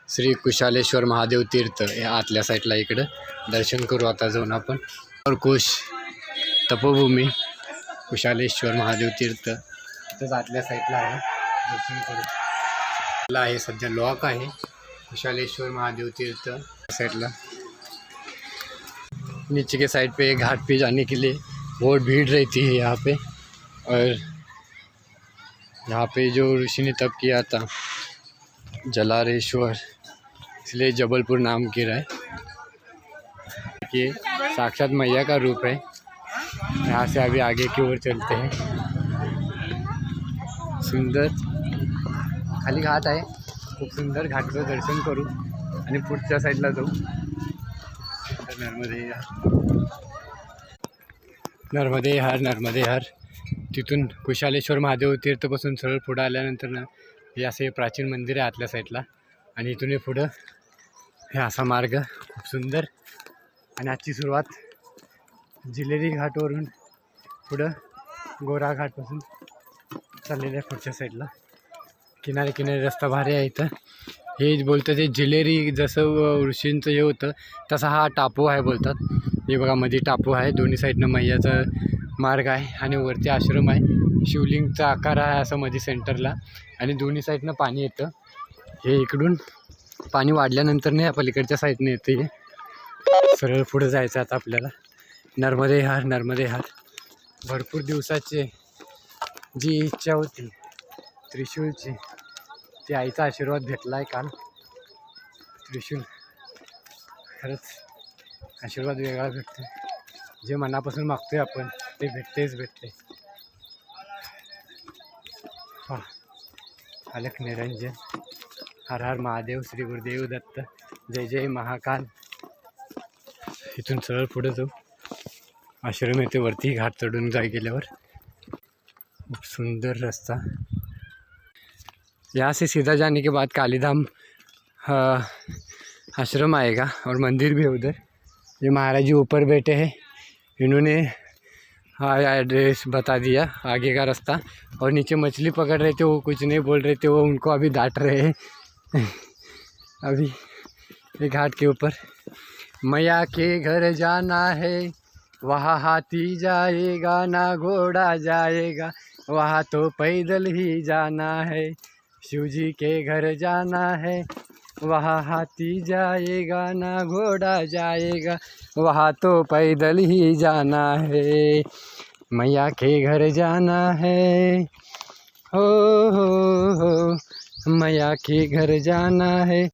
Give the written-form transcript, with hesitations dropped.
श्री कुशालेश्वर महादेव तीर्थ या आतल्या साईडला इकडं दर्शन करू आता जाऊन आपण. और कुश तपोभूमी कुशालेश्वर महादेव तीर्थ इथंच आतल्या साईडला आहे, दर्शन करू. आहे सध्या लॉक आहे कुशालेश्वर महादेव तीर्थ साइडला. नीचे के साइड पे घाट पे जाने के लिए बहुत भीड़ रहती है यहाँ पे. और यहाँ पे जो ऋषि ने तप किया था जलारेश्वर, इसलिए जबलपुर नाम गिरा है. ये साक्षात मैया का रूप है. यहाँ से अभी आगे की ओर चलते हैं. सुंदर खाली घाट आहे, खूप सुंदर घाटाचं दर्शन करू आणि पुढच्या साईडला जाऊ. नर्मदे हर तिथून कुशालेश्वर महादेव तीर्थपासून सरळ पुढं आल्यानंतर ना हे असे प्राचीन मंदिर आहे आतल्या साईडला. आणि इथून पुढं हे असा मार्ग खूप सुंदर. आणि आजची सुरुवात जिलेरी घाटवरून पुढं गोरा घाटपासून चाललेलं आहे पुढच्या साईडला. किनारे किनारे रस्ता भारी आहे इथं. हे बोलतात ते जिलेरी, जसं ऋषींचं हे होतं तसा हा टापू आहे बोलतात. हे बघा मध्ये टापू आहे, दोन्ही साईडनं मैयाचा मार्ग आहे आणि वरती आश्रम आहे. शिवलिंगचा आकार आहे असं मध्ये सेंटरला आणि दोन्ही साईडनं पाणी येतं. हे इकडून पाणी वाढल्यानंतर नाही पलीकडच्या साईडने येते. हे सरळ पुढे जायचं आता आपल्याला. नर्मदे हर भरपूर दिवसाची जी इच्छा होती त्रिशूलची, ती आईचा आशीर्वाद भेटला आहे काल. त्रिशूल खरंच आशीर्वाद वेगळा भेटतो. जे मनापासून मागतोय आपण ते भेटते. अलख निरंजन. हर हर महादेव, श्री गुरुदेव दत्त, जय जय महाकाल. इथून सरळ पुढे जाऊ. आश्रम येते वरती घाट चढून गेल्यावर. खूप सुंदर रास्ता. यहाँ से सीधा जाने के बाद कालीधाम आश्रम आएगा और मंदिर भी है उधर. ये महाराज जी ऊपर बैठे हैं, इन्होंने एड्रेस बता दिया आगे का रास्ता. और नीचे मछली पकड़ रहे थे, वो कुछ नहीं बोल रहे थे, वो उनको अभी डांट रहे हैं. अभी ये घाट के ऊपर मैया के घर जाना है, वहाँ हाथी जाएगा ना घोड़ा जाएगा, वहाँ तो पैदल ही जाना है. शिवजी के घर जाना है, वहाँ हाथी जाएगा ना घोड़ा जाएगा, वहाँ तो पैदल ही जाना है. मैया के घर जाना है, हो मैया के घर जाना है.